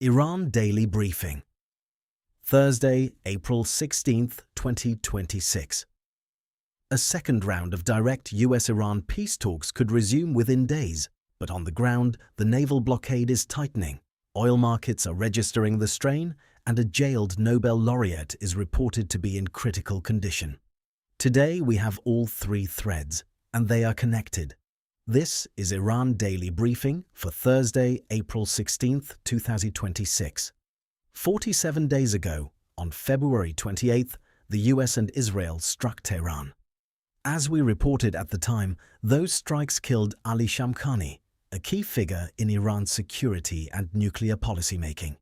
Iran Daily Briefing. Thursday, April 16, 2026. A second round of direct US-Iran peace talks could resume within days, but on the ground, the naval blockade is tightening, oil markets are registering the strain, and a jailed Nobel laureate is reported to be in critical condition. Today we have all three threads, and they are connected. This is Iran Daily Briefing for Thursday, April 16, 2026. 47 days ago, on February 28, the US and Israel struck Tehran. As we reported at the time, those strikes killed Ali Shamkhani, a key figure in Iran's security and nuclear policymaking.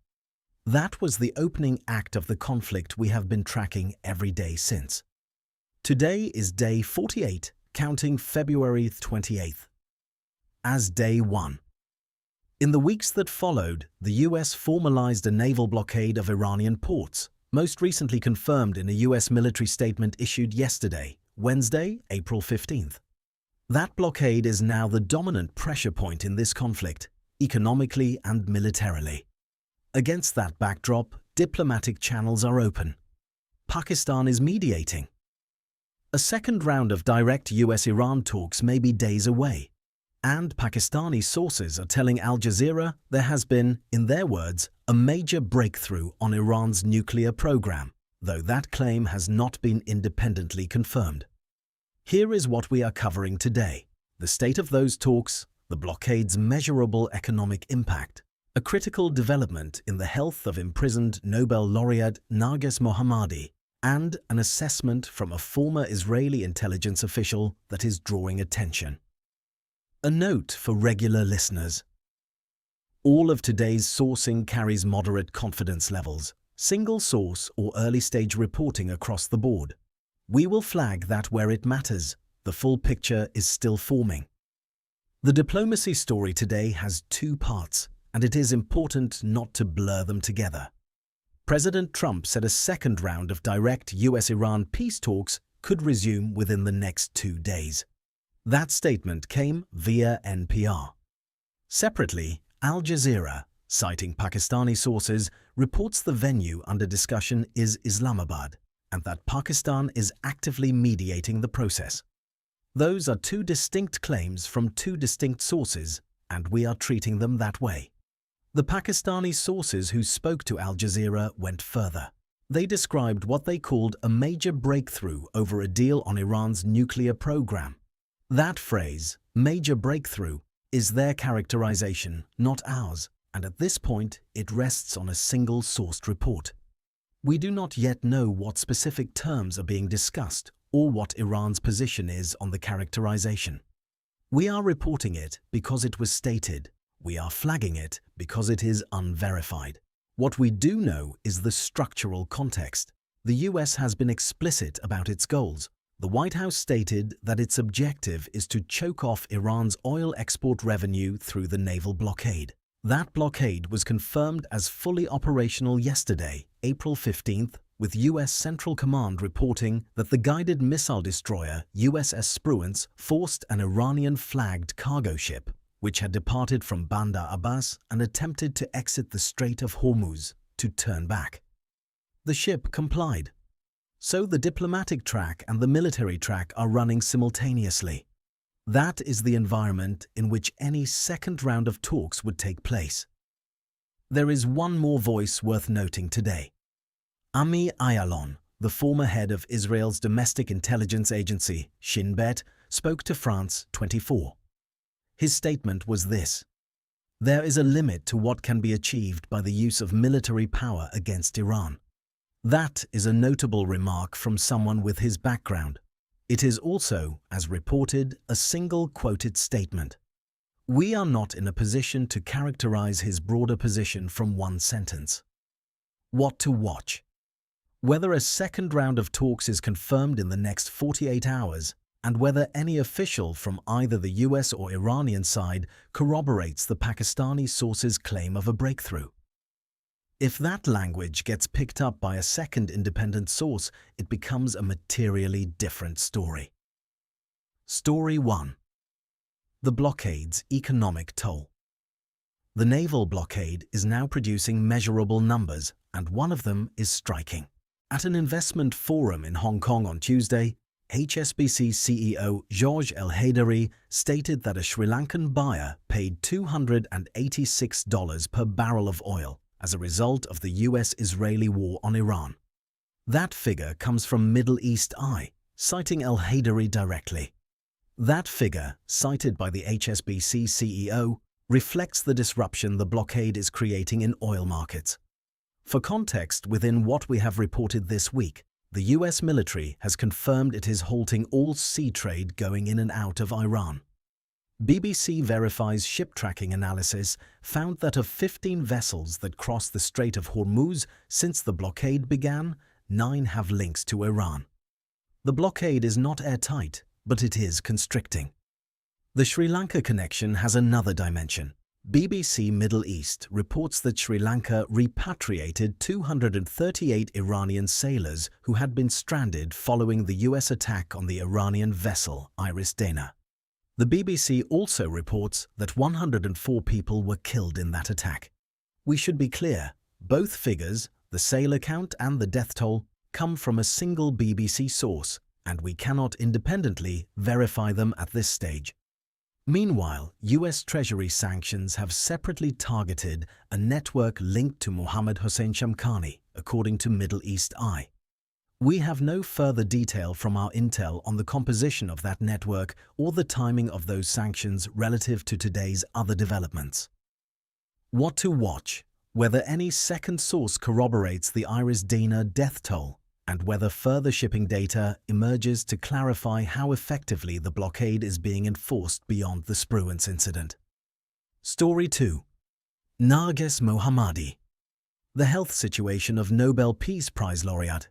That was the opening act of the conflict we have been tracking every day since. Today is day 48, counting February 28th. As day 1. In the weeks that followed, the US formalized a naval blockade of Iranian ports, most recently confirmed in a US military statement issued yesterday, Wednesday, April 15th. That blockade is now the dominant pressure point in this conflict, economically and militarily. Against that backdrop, diplomatic channels are open. Pakistan is mediating. A second round of direct US-Iran talks may be days away. And Pakistani sources are telling Al Jazeera there has been, in their words, a major breakthrough on Iran's nuclear program, though that claim has not been independently confirmed. Here is what we are covering today: the state of those talks, the blockade's measurable economic impact, a critical development in the health of imprisoned Nobel laureate Narges Mohammadi, and an assessment from a former Israeli intelligence official that is drawing attention. A note for regular listeners. All of today's sourcing carries moderate confidence levels, single source or early-stage reporting across the board. We will flag that where it matters, the full picture is still forming. The diplomacy story today has two parts, and it is important not to blur them together. President Trump said a second round of direct US-Iran peace talks could resume within the next 2 days. That statement came via NPR. Separately, Al Jazeera, citing Pakistani sources, reports the venue under discussion is Islamabad and that Pakistan is actively mediating the process. Those are two distinct claims from two distinct sources, and we are treating them that way. The Pakistani sources who spoke to Al Jazeera went further. They described what they called a major breakthrough over a deal on Iran's nuclear program. That phrase, major breakthrough, is their characterization, not ours, and at this point it rests on a single-sourced report. We do not yet know what specific terms are being discussed or what Iran's position is on the characterization. We are reporting it because it was stated. We are flagging it because it is unverified. What we do know is the structural context. The US has been explicit about its goals. The White House stated that its objective is to choke off Iran's oil export revenue through the naval blockade. That blockade was confirmed as fully operational yesterday, April 15th, with US Central Command reporting that the guided missile destroyer USS Spruance forced an Iranian-flagged cargo ship, which had departed from Bandar Abbas and attempted to exit the Strait of Hormuz, to turn back. The ship complied. So the diplomatic track and the military track are running simultaneously. That is the environment in which any second round of talks would take place. There is one more voice worth noting today. Ami Ayalon, the former head of Israel's domestic intelligence agency, Shin Bet, spoke to France 24. His statement was this: "There is a limit to what can be achieved by the use of military power against Iran." That is a notable remark from someone with his background. It is also, as reported, a single quoted statement. We are not in a position to characterize his broader position from one sentence. What to watch? Whether a second round of talks is confirmed in the next 48 hours, and whether any official from either the US or Iranian side corroborates the Pakistani source's claim of a breakthrough. If that language gets picked up by a second independent source, it becomes a materially different story. Story 1. The blockade's economic toll. The naval blockade is now producing measurable numbers, and one of them is striking. At an investment forum in Hong Kong on Tuesday, HSBC CEO George El-Haydari stated that a Sri Lankan buyer paid $286 per barrel of oil as a result of the US-Israeli war on Iran. That figure comes from Middle East Eye, citing El-Haydari directly. That figure, cited by the HSBC CEO, reflects the disruption the blockade is creating in oil markets. For context, within what we have reported this week, the US military has confirmed it is halting all sea trade going in and out of Iran. BBC Verify's ship tracking analysis found that of 15 vessels that crossed the Strait of Hormuz since the blockade began, 9 have links to Iran. The blockade is not airtight, but it is constricting. The Sri Lanka connection has another dimension. BBC Middle East reports that Sri Lanka repatriated 238 Iranian sailors who had been stranded following the US attack on the Iranian vessel Iris Dana. The BBC also reports that 104 people were killed in that attack. We should be clear, both figures, the sailor count and the death toll, come from a single BBC source, and we cannot independently verify them at this stage. Meanwhile, US Treasury sanctions have separately targeted a network linked to Mohammed Hossein Shamkhani, according to Middle East Eye. We have no further detail from our intel on the composition of that network or the timing of those sanctions relative to today's other developments. What to watch, whether any second source corroborates the Iris Dana death toll, and whether further shipping data emerges to clarify how effectively the blockade is being enforced beyond the Spruance incident. Story 2. Narges Mohammadi. The health situation of Nobel Peace Prize laureate.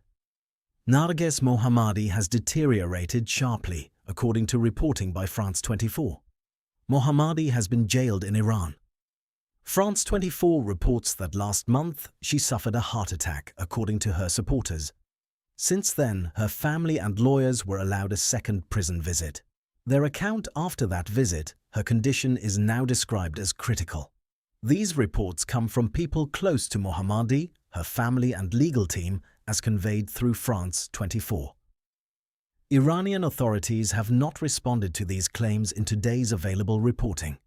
Narges Mohammadi has deteriorated sharply, according to reporting by France 24. Mohammadi has been jailed in Iran. France 24 reports that last month she suffered a heart attack, according to her supporters. Since then, her family and lawyers were allowed a second prison visit. Their account after that visit, her condition is now described as critical. These reports come from people close to Mohammadi, her family and legal team, as conveyed through France 24. Iranian authorities have not responded to these claims in today's available reporting.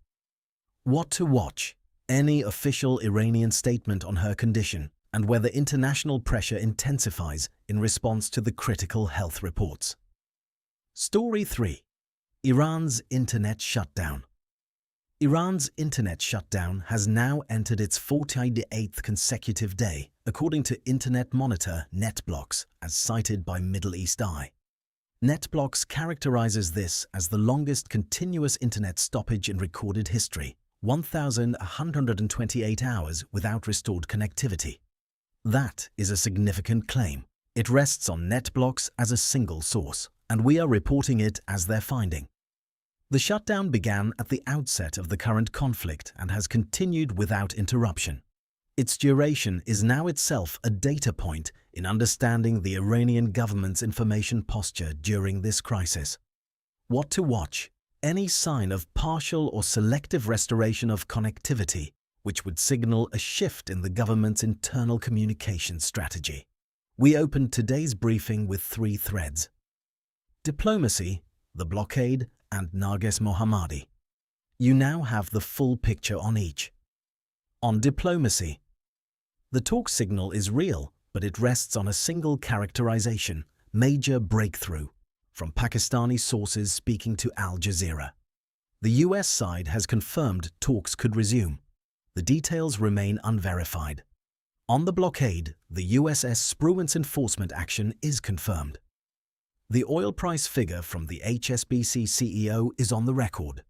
What to watch? Any official Iranian statement on her condition, and whether international pressure intensifies in response to the critical health reports. Story 3. Iran's internet shutdown. Iran's internet shutdown has now entered its 48th consecutive day, according to internet monitor NetBlocks, as cited by Middle East Eye. NetBlocks characterizes this as the longest continuous internet stoppage in recorded history, 1,128 hours without restored connectivity. That is a significant claim. It rests on NetBlocks as a single source, and we are reporting it as their finding. The shutdown began at the outset of the current conflict and has continued without interruption. Its duration is now itself a data point in understanding the Iranian government's information posture during this crisis. What to watch? Any sign of partial or selective restoration of connectivity, which would signal a shift in the government's internal communication strategy. We opened today's briefing with 3 threads: diplomacy, the blockade, and Narges Mohammadi. You now have the full picture on each. On diplomacy. The talk signal is real, but it rests on a single characterization: major breakthrough, from Pakistani sources speaking to Al Jazeera. The US side has confirmed talks could resume. The details remain unverified. On the blockade, the USS Spruance enforcement action is confirmed. The oil price figure from the HSBC CEO is on the record.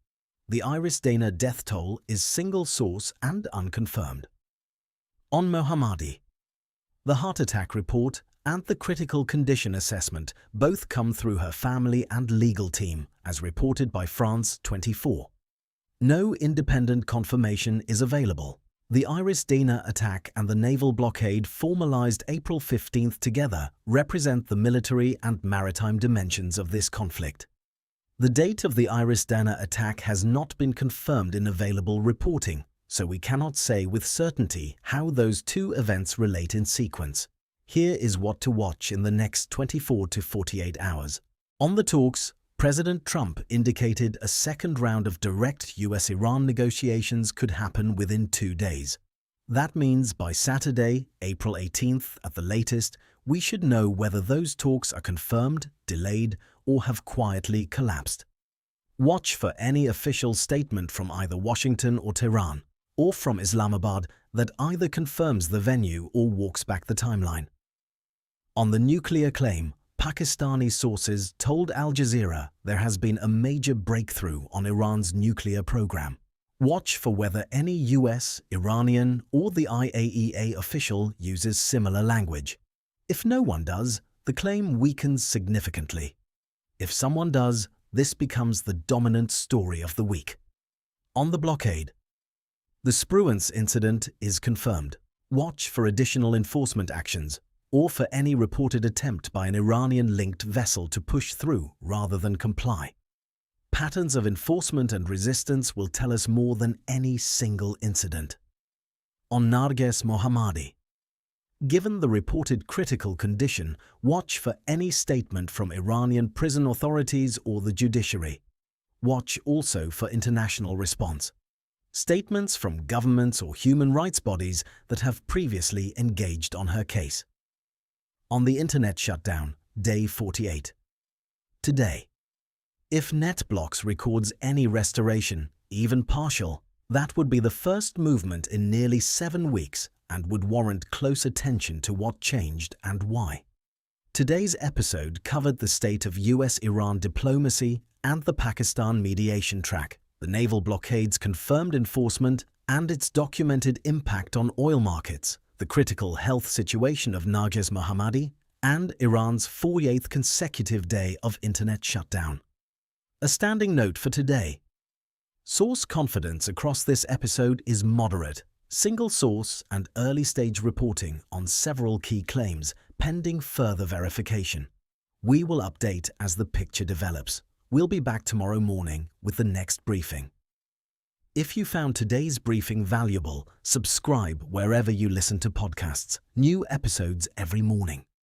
The Iris Dana death toll is single source and unconfirmed. On Mohammadi, the heart attack report and the critical condition assessment both come through her family and legal team, as reported by France 24. No independent confirmation is available. The Iris Dana attack and the naval blockade formalized April 15th together represent the military and maritime dimensions of this conflict. The date of the Iris Dana attack has not been confirmed in available reporting, so we cannot say with certainty how those two events relate in sequence. Here is what to watch in the next 24 to 48 hours. On the talks, President Trump indicated a second round of direct US-Iran negotiations could happen within 2 days. That means by Saturday, April 18th at the latest, we should know whether those talks are confirmed, delayed, or have quietly collapsed. Watch for any official statement from either Washington or Tehran, or from Islamabad that either confirms the venue or walks back the timeline. On the nuclear claim, Pakistani sources told Al Jazeera there has been a major breakthrough on Iran's nuclear program. Watch for whether any US, Iranian, or the IAEA official uses similar language. If no one does, the claim weakens significantly. If someone does, this becomes the dominant story of the week. On the blockade, the Spruance incident is confirmed. Watch for additional enforcement actions, or for any reported attempt by an Iranian-linked vessel to push through rather than comply. Patterns of enforcement and resistance will tell us more than any single incident. On Narges Mohammadi, given the reported critical condition, watch for any statement from Iranian prison authorities or the judiciary. Watch also for international response. Statements from governments or human rights bodies that have previously engaged on her case. On the internet shutdown, day 48. Today, if NetBlocks records any restoration, even partial, that would be the first movement in nearly 7 weeks and would warrant close attention to what changed and why. Today's episode covered the state of US-Iran diplomacy and the Pakistan mediation track, the naval blockade's confirmed enforcement and its documented impact on oil markets, the critical health situation of Narges Mohammadi, and Iran's 48th consecutive day of internet shutdown. A standing note for today. Source confidence across this episode is moderate. Single source and early-stage reporting on several key claims pending further verification. We will update as the picture develops. We'll be back tomorrow morning with the next briefing. If you found today's briefing valuable, subscribe wherever you listen to podcasts. New episodes every morning.